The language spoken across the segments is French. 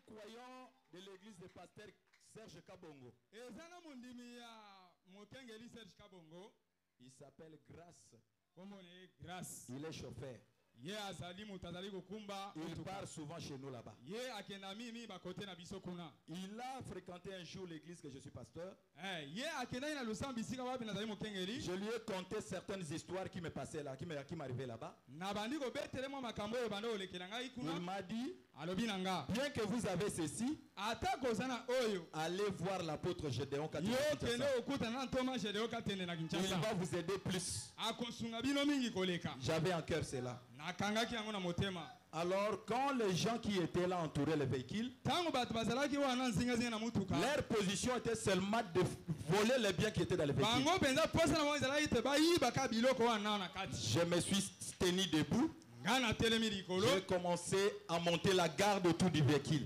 croyant de l'église de pasteur Serge Kabongo. Il s'appelle Grâce. Il est chauffeur. Il part souvent chez nous là-bas. Il a fréquenté un jour l'église que je suis pasteur. Je lui ai conté certaines histoires qui me passaient là, qui m'arrivaient là-bas. Il m'a dit, bien que vous avez ceci, allez voir l'apôtre Gédéon. Il va vous aider plus. J'avais en cœur cela. Alors quand les gens qui étaient là entouraient le véhicule, leur position était seulement de voler les biens qui étaient dans le véhicule. Je me suis tenu debout. J'ai commencé à monter la garde autour du véhicule.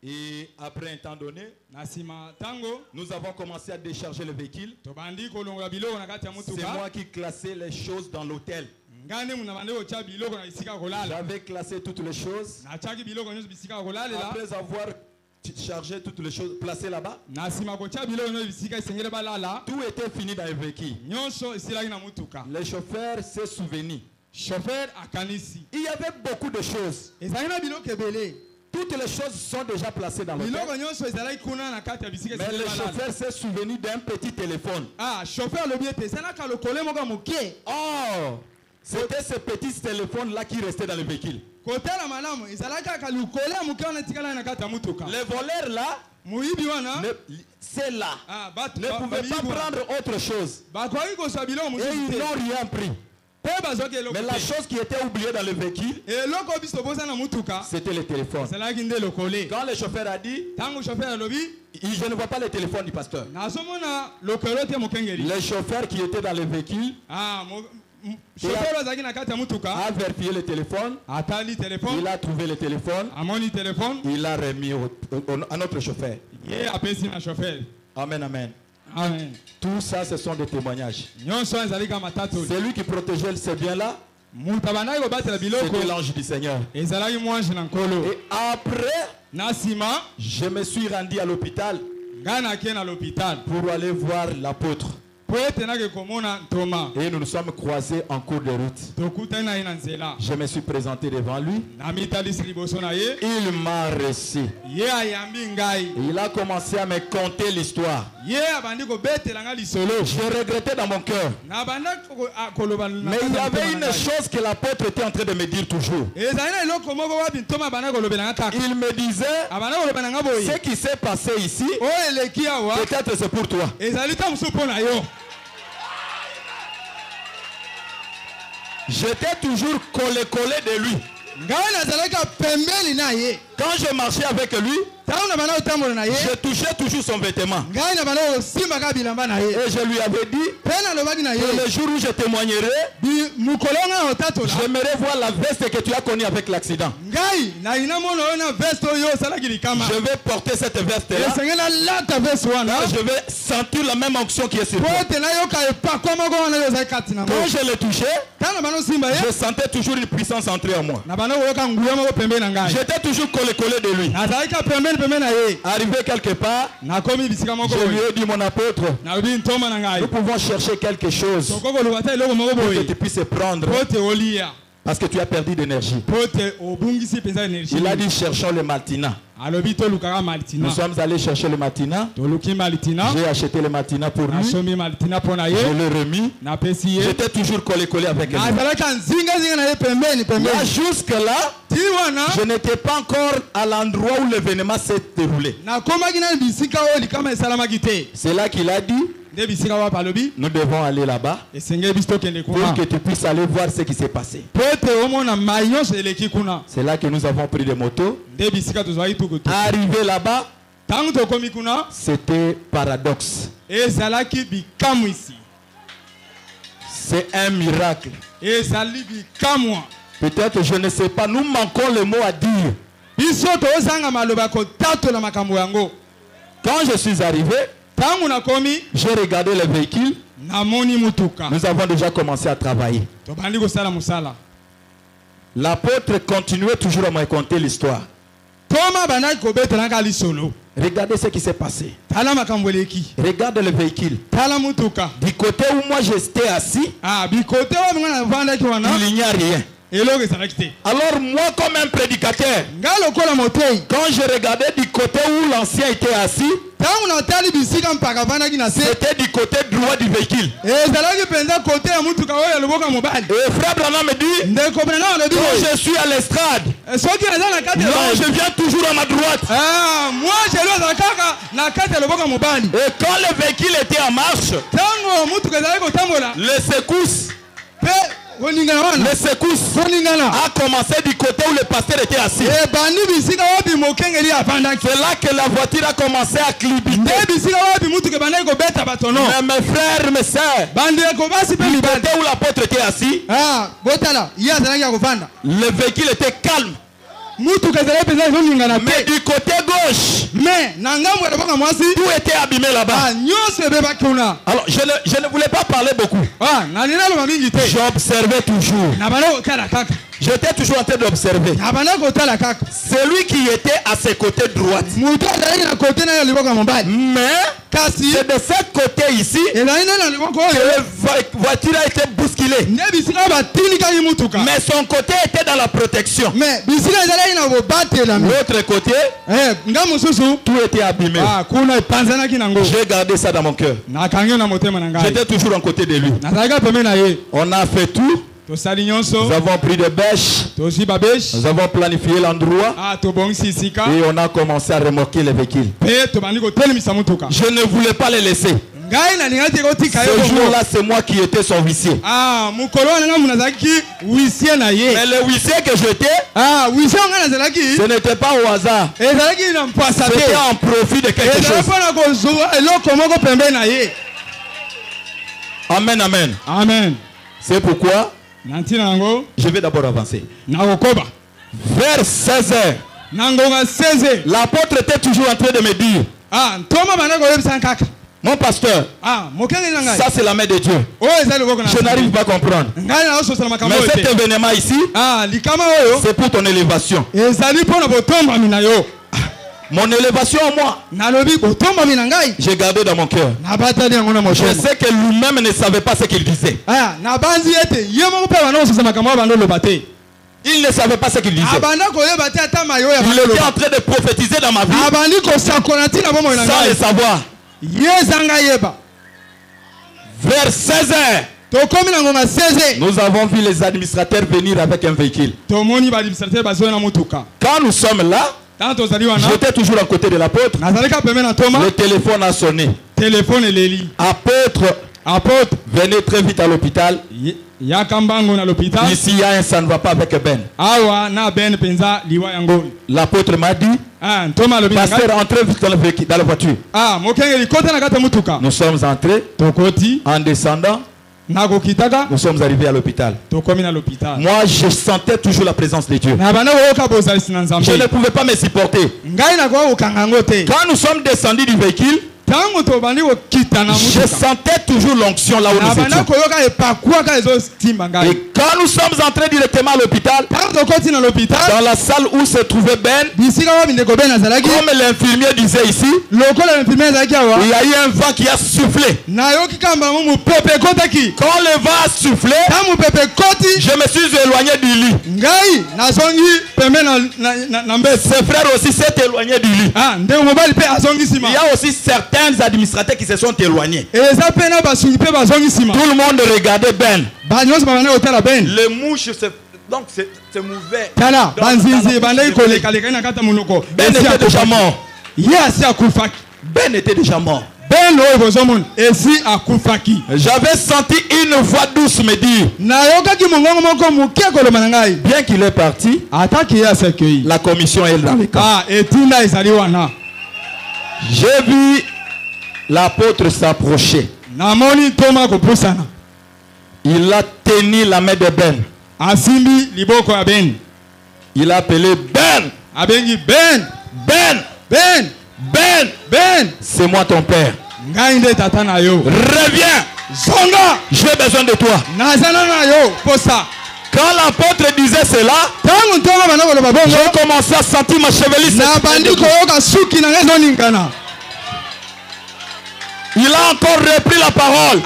Et après un temps donné, nous avons commencé à décharger le véhicule. C'est moi qui classais les choses dans l'hôtel. J'avais classé toutes les choses. Après avoir chargé toutes les choses placées là-bas, tout était fini dans le véhicule. Le chauffeur s'est souvenu. Il y avait beaucoup de choses. Toutes les choses sont déjà placées dans l'hôtel. Mais le chauffeur s'est souvenu d'un petit téléphone. Oh, c'était ce petit téléphone-là qui restait dans le véhicule. Les voleurs là, c'est là, ne pouvaient pas prendre autre chose. Et ils n'ont rien pris. Mais la chose qui était oubliée dans le véhicule, c'était le téléphone. Quand le chauffeur a dit, je ne vois pas le téléphone du pasteur. Le chauffeur qui était dans le véhicule a vérifié le téléphone. Il a trouvé le téléphone. Il l'a remis à notre chauffeur. Amen, amen. Amen. Tout ça, ce sont des témoignages. C'est lui qui protégeait ces biens-là. C'était l'ange du Seigneur. Et après, je me suis rendu à l'hôpital pour aller voir l'apôtre. Et nous nous sommes croisés en cours de route. Je me suis présenté devant lui. Il m'a reçu. Il a commencé à me conter l'histoire. Je regrettais dans mon cœur. Mais il y avait une chose que l'apôtre était en train de me dire toujours. Il me disait, ce qui s'est passé ici, peut-être c'est pour toi. J'étais toujours collé de lui. Quand je marchais avec lui, je touchais toujours son vêtement. Et je lui avais dit que le jour où je témoignerai, j'aimerais voir la veste que tu as connue avec l'accident. Je vais porter cette veste-là. Je vais sentir la même onction qui est sur toi. Quand je le touchais, je sentais toujours une puissance entrer en moi. J'étais toujours collé de lui. Arrivé quelque part, je lui ai dit, mon apôtre, nous pouvons chercher quelque chose pour que tu puisses prendre, parce que tu as perdu d'énergie. Il a dit, cherchons le Maltina. Nous sommes allés chercher le Maltina. J'ai acheté le Maltina pour lui. Je l'ai remis. J'étais toujours collé avec lui. Jusque là, je n'étais pas encore à l'endroit où l'événement s'est déroulé. C'est là qu'il a dit, nous devons aller là-bas pour que tu puisses aller voir ce qui s'est passé. C'est là que nous avons pris des motos. Arrivé là-bas, c'était paradoxe. C'est un miracle. Peut-être, je ne sais pas, nous manquons le mot à dire. Quand je suis arrivé, j'ai regardé le véhicule. Nous avons déjà commencé à travailler. L'apôtre continuait toujours à me raconter l'histoire. Regardez ce qui s'est passé. Regarde le véhicule. Du côté où moi j'étais assis, il n'y a rien. Alors moi comme un prédicateur, quand je regardais du côté où l'ancien était assis, c'était du côté droit du véhicule. Et frère Branham me dit, quand je suis à l'estrade, non, je viens toujours à ma droite. Et quand le véhicule était en marche, les secousses a commencé du côté où le pasteur était assis. C'est là que la voiture a commencé à clibiter. Mais mes frères, mes sœurs, du côté où l'apôtre était assis, le véhicule était calme. Mais du côté gauche, tout était abîmé là-bas. Alors je ne voulais pas parler beaucoup. J'observais toujours. J'étais toujours en train d'observer. Celui qui était à ses côtés droite. Mais c'est de ce côté ici que la voiture a été bousculée. Mais son côté était dans la protection. L'autre côté, tout était abîmé. J'ai gardé ça dans mon cœur. J'étais toujours en côté de lui. On a fait tout. Nous avons pris des bêches. Nous avons planifié l'endroit. Et on a commencé à remorquer les véhicules. Je ne voulais pas les laisser. Ce jour-là, c'est moi qui étais son huissier. Mais le huissier que j'étais, ce n'était pas au hasard. C'était en profit de quelque chose. Amen, amen. Amen. C'est pourquoi je vais d'abord avancer. Vers 16h, l'apôtre était toujours en train de me dire, mon pasteur, ça c'est la main de Dieu. Je n'arrive pas à comprendre. Mais cet événement ici, c'est pour ton élévation. Mon élévation en moi, j'ai gardé dans mon cœur. Je sais que lui-même ne savait pas ce qu'il disait. Il ne savait pas ce qu'il disait. Il était en train de prophétiser dans ma vie sans le savoir. Vers 16h, nous avons vu les administrateurs venir avec un véhicule. Quand nous sommes là, j'étais toujours à côté de l'apôtre. Le téléphone a sonné. Apôtre, venez très vite à l'hôpital. Ici, il y a un ça ne va pas avec Ben. L'apôtre m'a dit, pasteur, entrez vite dans la voiture. Nous sommes entrés. En descendant, nous sommes arrivés à l'hôpital. Moi, je sentais toujours la présence de Dieu. Je ne pouvais pas me supporter. Quand nous sommes descendus du véhicule, je sentais toujours l'onction là où nous étions. Et quand nous sommes entrés directement à l'hôpital, dans la salle où se trouvait Ben, comme l'infirmier disait ici, il y a eu un vent qui a soufflé. Quand le vent a soufflé, je me suis éloigné du lit. Ses frères aussi s'est éloigné du lit. Il y a aussi certains administrateurs qui se sont éloignés. Tout le monde regardait Ben. Les mouches se mouvaient. Ben était déjà mort. Ben était déjà mort. J'avais senti une voix douce me dire, bien qu'il est parti, la commission est dans le camp. J'ai vu l'apôtre s'approcher. Il a tenu la main de Ben. Il a appelé Ben. Ben, c'est moi ton père. Reviens. J'ai besoin de toi. Quand l'apôtre disait cela, j'ai commencé à sentir ma chevelure. Il a encore repris la parole.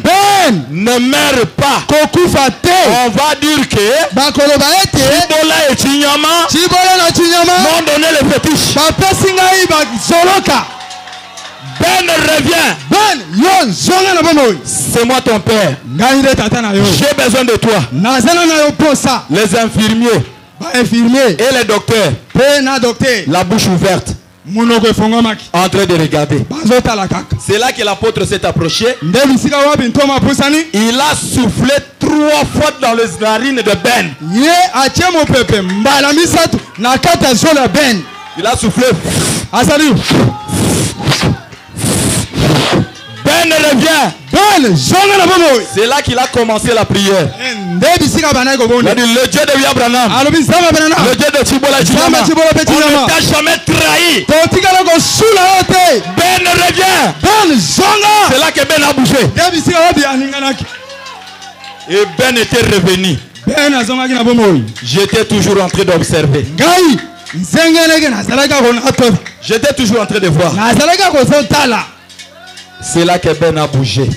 Ben ne meurt pas. On va dire que Chibola et Chinyama m'ont donné le fétiche. Ben revient. C'est moi ton père. J'ai besoin de toi. Les infirmiers et les docteurs, la bouche ouverte, en train de regarder. C'est là que l'apôtre s'est approché. Il a soufflé 3 fois dans les narines de Ben. Il a soufflé. Ben revient. C'est là qu'il a commencé la prière. Il a dit le Dieu de Abraham, le Dieu de Chibola, on ne t'a jamais trahi. Ben revient. C'est là que Ben a bougé. Et Ben était revenu. J'étais toujours en train d'observer. J'étais toujours en train de voir. C'est là que Ben a bougé.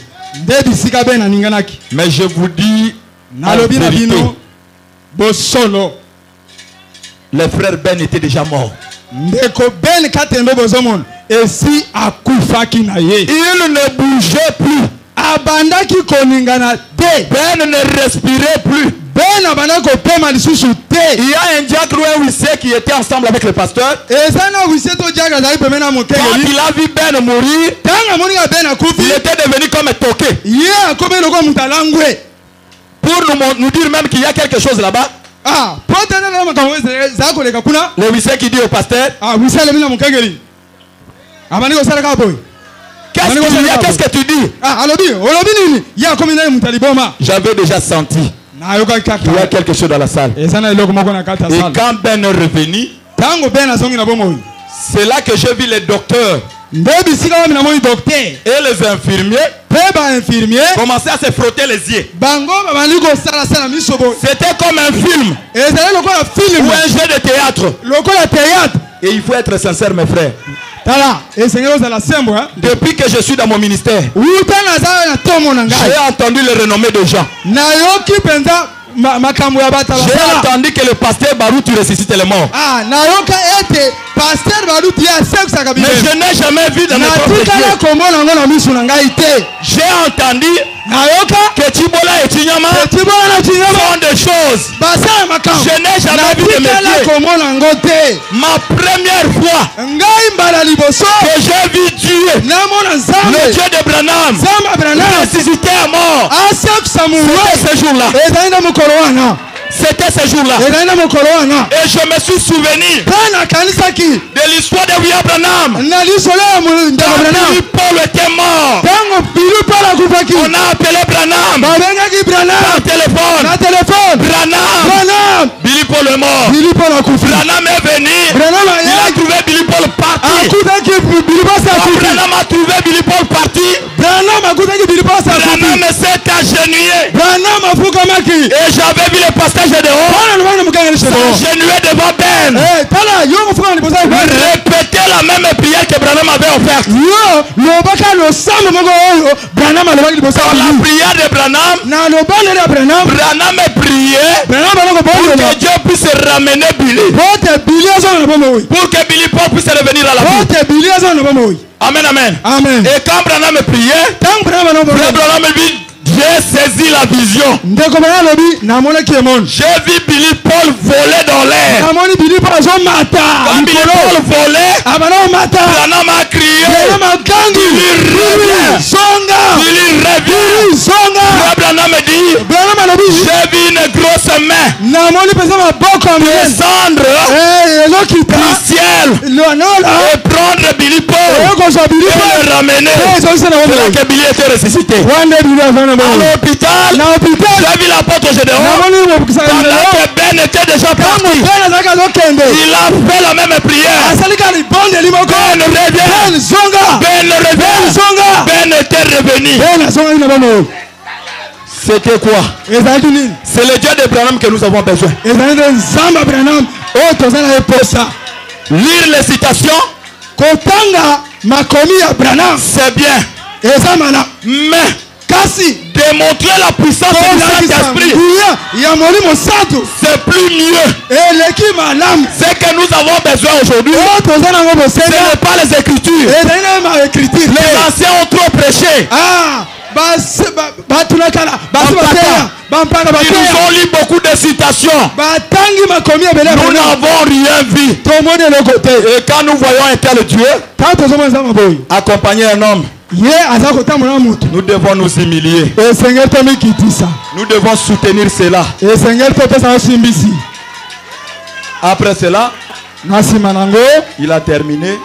Mais je vous dis, les frères Ben étaient déjà morts. Il ne bougeait plus. Ben ne respirait plus. Il y a un diacre qui était ensemble avec le pasteur. Quand il a vu Ben mourir, il était devenu comme un toqué. Pour nous dire même qu'il y a quelque chose là-bas. Le huissier qui dit au pasteur, qu'est-ce que tu dis? J'avais déjà senti qu'il y a quelque chose dans la salle. Et quand Ben est revenu, c'est là que j'ai vu les docteurs et les infirmiers commencer à se frotter les yeux. C'était comme un film ou un jeu de théâtre. Et il faut être sincère, mes frères. Depuis que je suis dans mon ministère, j'ai entendu le renommée de gens. J'ai entendu que le pasteur Baruti ressuscite les morts. Mais je n'ai jamais vu dans mes propres yeux. J'ai entendu que Chibola et Chinyama font des choses. Je n'ai jamais vu de mes yeux. Ma première fois que j'ai vu Dieu, le Dieu de Branham, ressuscité à mort, c'était ce jour-là. C'était ce jour-là. Et je me suis souvenu de l'histoire de William Branham. Billy Paul était mort. On a appelé Branham par téléphone. Branham. Billy Paul est mort. Branham est venu. Il a trouvé Billy Paul parti. Branham a trouvé Billy Paul parti. Branham s'est agenouillé. Et j'avais vu le pasteur dehors. S'agenouiller devant Ben. Répéter la même prière que Branham avait offerte. Dans la prière de Branham, Branham est prié pour que Dieu puisse ramener Billy. Pour que Billy Paul puisse revenir à la vie. Amen, amen. Et quand Branham priait, Branham dit, j'ai saisi la vision. J'ai vu Billy Paul voler dans l'air. Quand Billy Paul volait, Branham a crié, Billy revient. Branham dit, j'ai vu une grosse main descendre du ciel et prendre Billy Paul et le ramener. C'est là que Billy était ressuscité. À l'hôpital, j'ai vu l'apôtre Gédéon. Pendant que Ben était déjà parti, il a fait la même prière. Ben revient. Ben était revenu. C'était quoi? C'est le Dieu d'Abraham que nous avons besoin. Lire les citations, c'est bien. Mais démontrer la puissance du Saint-Esprit, c'est plus mieux. Ce que nous avons besoin aujourd'hui, ce n'est pas les Écritures. Les anciens ont trop prêché. Ils nous ont lu beaucoup de citations. Nous n'avons rien vu. Et quand nous voyons un tel Dieu accompagner un homme, nous devons nous humilier. Nous devons soutenir cela. Après cela, il a terminé.